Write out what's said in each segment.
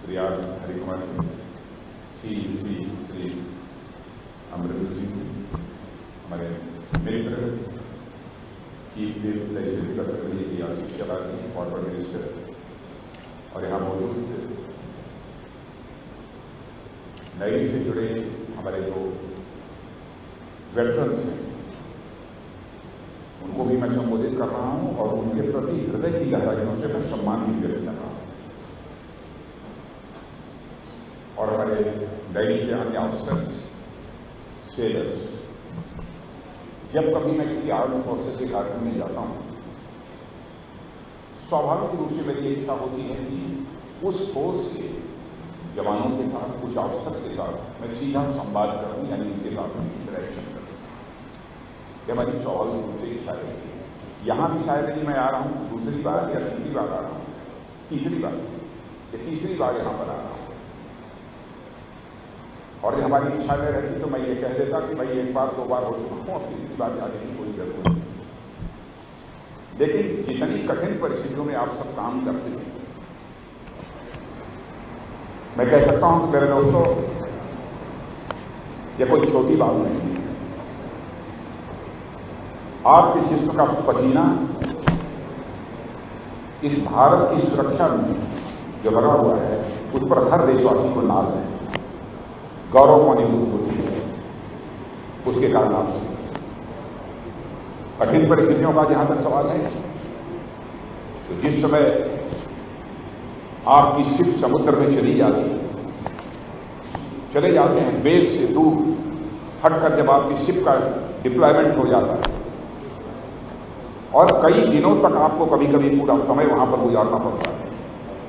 Shri are Harikumar सी श्री अमृत जी, हमारे मित्र chief legislative secretary आशीष चला जी, forward minister, और यहाँ मौजूद नई से जुड़े हमारे जो वेटरन्स हैं उनको भी मैं संबोधित कर रहा हूँ और उनके प्रति हृदय की गहराइयों से मैं सम्मान भी व्यक्त कर रहा हूँ। और हमारे नई के अन्य ऑफिसर्स, सेलर्स, जब कभी मैं किसी आर्म्ड फोर्सेस के कार्यक्रम में जाता हूँ, स्वाभाविक रूप से मेरी इच्छा होती है कि उस फोर्स के जवानों के साथ, कुछ ऑफिसर्स के साथ मैं सीधा संवाद करूँ, यानी इनके साथ इंटरेक्शन करूँ। यह हमारी स्वाभाविक रूप से इच्छा रहती है। यहाँ भी शायद नहीं मैं आ रहा हूँ दूसरी बार या तीसरी बार आ रहा हूँ, तीसरी बार यहाँ पर आ रहा हूँ, और ये हमारी इच्छा में रहती तो मैं ये कह देता कि भाई एक बार दो बार हो चुका हूँ, अब तीसरी बार जाने की कोई जरूरत नहीं। लेकिन जितनी कठिन परिस्थितियों में आप सब काम करते हैं, मैं कह सकता हूं कि मेरे दोस्तों, ये कोई छोटी बात नहीं है। आपके जिस्म का पसीना इस भारत की सुरक्षा में जो लगा हुआ है, उस पर हर देशवासी को नाज है, गौरव होने की होती है। उसके कारण आप कठिन परिस्थितियों का जहां तक सवाल है, तो जिस समय आपकी शिप समुद्र में चले जाते हैं, बेस से दूर हटकर जब आपकी शिप का डिप्लॉयमेंट हो जाता है और कई दिनों तक आपको कभी कभी पूरा समय वहां पर गुजारना पड़ता है,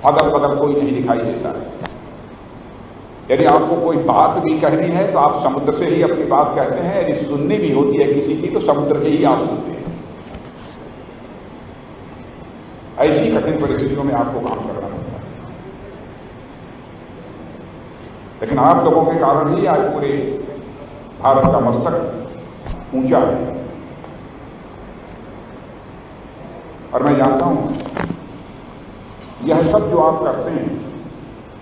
अगल बगल कोई नहीं दिखाई देता है। यदि आपको कोई बात भी कहनी है तो आप समुद्र से ही अपनी बात कहते हैं, यदि सुननी भी होती है किसी की तो समुद्र के ही आप सुनते हैं। ऐसी कठिन परिस्थितियों में आपको काम करना पड़ता है, लेकिन आप लोगों के कारण ही आज पूरे भारत का मस्तक ऊंचा है। और मैं जानता हूं यह सब जो आप करते हैं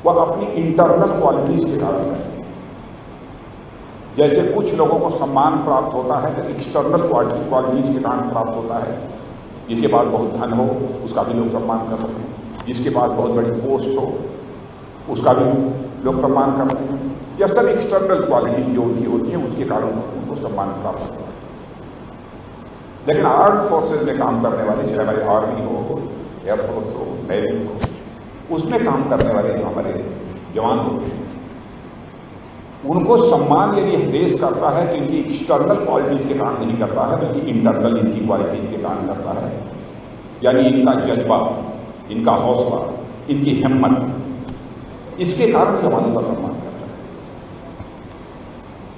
वह अपनी इंटरनल क्वालिटीज के कारण है। जैसे कुछ लोगों को सम्मान प्राप्त होता है तो एक्सटर्नल क्वालिटीज के कारण प्राप्त होता है। जिसके पास बहुत धन हो उसका भी लोग सम्मान कर सकते हैं, जिसके पास बहुत बड़ी पोस्ट हो उसका भी लोग सम्मान करते हैं। यह सब एक्सटर्नल क्वालिटी जो उनकी होती है उसके कारण उनको सम्मान प्राप्त होता है। लेकिन आर्म्ड फोर्सेज में काम करने वाले, चाहे हमारे आर्मी हो, एयरफोर्स हो, नेवी हो, उसमें काम करने वाले जो हमारे जवान होते हैं, उनको सम्मान यदि देश करता है तो इनकी एक्सटर्नल क्वालिटीज के कारण नहीं करता है, बल्कि इंटरनल इनकी क्वालिटीज के कारण करता है। यानी इनका जज्बा, इनका हौसला, इनकी हिम्मत, इसके कारण जवानों का सम्मान करता है।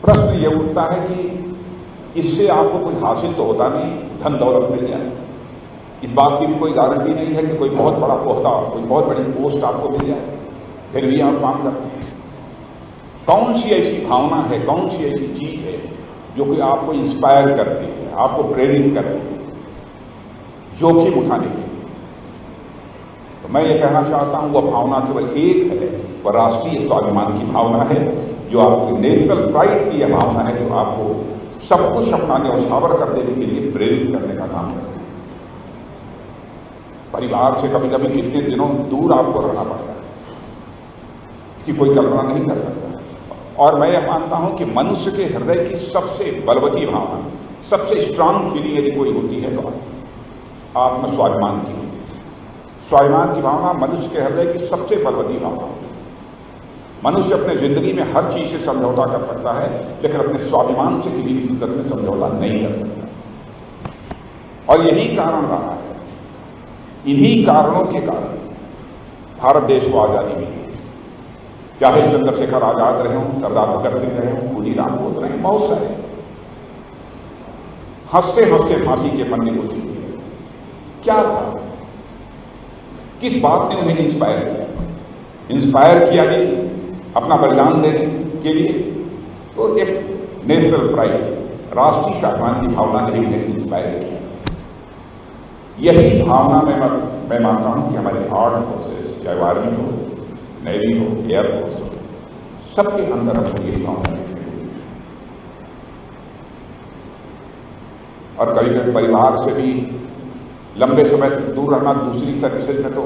प्रश्न यह उठता है कि इससे आपको कुछ हासिल तो होता नहीं, धन दौलत मिल जाए, इस बात की भी कोई गारंटी नहीं है कि कोई बहुत बड़ा ओहदा, कोई बहुत बड़ी पोस्ट आपको मिल जाए, फिर भी आप काम करते हैं। कौन सी ऐसी भावना है, कौन सी ऐसी चीज है जो कि आपको इंस्पायर करती है, आपको प्रेरित करती है जोखिम उठाने के लिए? तो मैं ये कहना चाहता हूं वह भावना केवल एक है, वह राष्ट्रीय स्वाभिमान की भावना है, जो आपकी नेशनल प्राइड की यह भावना है, जो आपको सब कुछ अपना न्यौछावर कर देने के लिए प्रेरित करने का काम करती है। परिवार से कभी कभी कितने दिनों दूर आपको रहना पड़ता है, इसकी कोई कल्पना नहीं कर सकता। और मैं यह मानता हूं कि मनुष्य के हृदय की सबसे बलवती भावना, सबसे स्ट्रांग फीलिंग यदि कोई होती है तो आत्म स्वाभिमान की होती है। स्वाभिमान की भावना मनुष्य के हृदय की सबसे बलवती भावना होती है। मनुष्य अपने जिंदगी में हर चीज से समझौता कर सकता है, लेकिन अपने स्वाभिमान से किसी भी सूरत में समझौता नहीं कर सकता। और यही कारण रहा है, इन्हीं कारणों के कारण भारत देश को आजादी मिली। चाहे चंद्रशेखर आजाद रहे हों, सरदार भगत सिंह रहे हों, खुदीराम बोस रहे हों, बहुत सारे हंसते हंसते फांसी के फंदे को छू दिए। क्या था, किस बात ने उन्हें इंस्पायर किया? इंस्पायर किया नहीं अपना बलिदान देने के लिए, तो एक नेशनल प्राइड, राष्ट्रीय स्वाभिमान की भावना ने उन्हें इंस्पायर किया। यही भावना मैं मानता हूं कि हमारे आर्म्ड फोर्सेस, चाहे आर्मी हो, नेवी हो, एयरफोर्स हो, सबके अंदर हमको यही भावना देखने को मिली। और कभी कभी परिवार से भी लंबे समय तक दूर रहना, दूसरी सर्विसेज में तो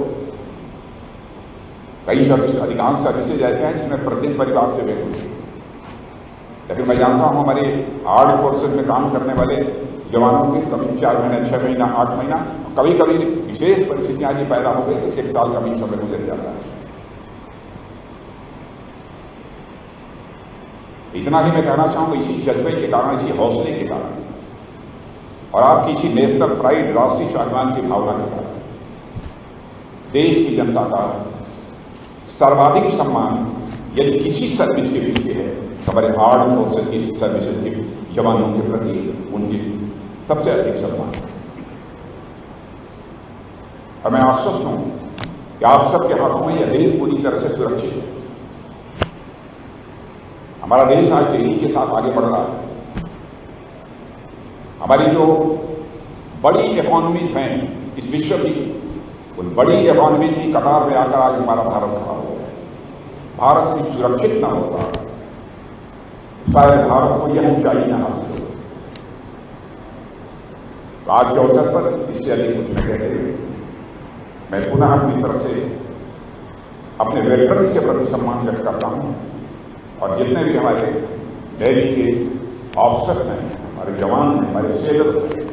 कई सर्विस, अधिकांश सर्विसेज ऐसे हैं जिसमें प्रतिदिन परिवार से भेंट होती है। लेकिन मैं जानता हूं हमारे आर्म्ड फोर्सेज में काम करने वाले जवानों के कभी 4 महीना, 6 महीना, 8 महीना, कभी कभी विशेष परिस्थितियां यदि पैदा हो गई तो 1 साल का भी समय गुजर जाता है। इतना ही मैं कहना चाहूंगा, इसी जज्बे के कारण, इसी हौसले के कारण और आपकी इसी नेशनल प्राइड, राष्ट्रीय स्वाभिमान की भावना के कारण देश की जनता का सर्वाधिक सम्मान यदि किसी सर्विस के पीछे है, हमारे आर्म्ड फोर्सेज की सर्विसेज के जवानों के प्रति उनकी सबसे अधिक सम्मान है। और मैं आश्वस्त हूं कि आप सबके हाथों में यह देश पूरी तरह से सुरक्षित है। हमारा देश आज तेजी के साथ आगे बढ़ रहा है। हमारी जो बड़ी इकोनॉमीज हैं इस विश्व की, उन बड़ी इकोनॉमीज की कतार में आकर आज हमारा भारत खड़ा हो गया है। भारत भी सुरक्षित न होता, शायद भारत को यह ऊंचाई न हासिल हो। तो आज के अवसर पर इससे अधिक कुछ न कहते हुए मैं पुनः अपनी तरफ से अपने वेटरन्स के प्रति सम्मान व्यक्त करता हूं और जितने भी हमारे नेवी के ऑफिसर्स हैं, हमारे जवान हैं, हमारे सेलर्स हैं,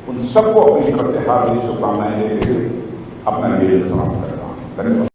उन सबको अपनी तरफ से हार्दिक शुभकामनाएं देते हुए अपना निवेदन समाप्त करता हूं। धन्यवाद।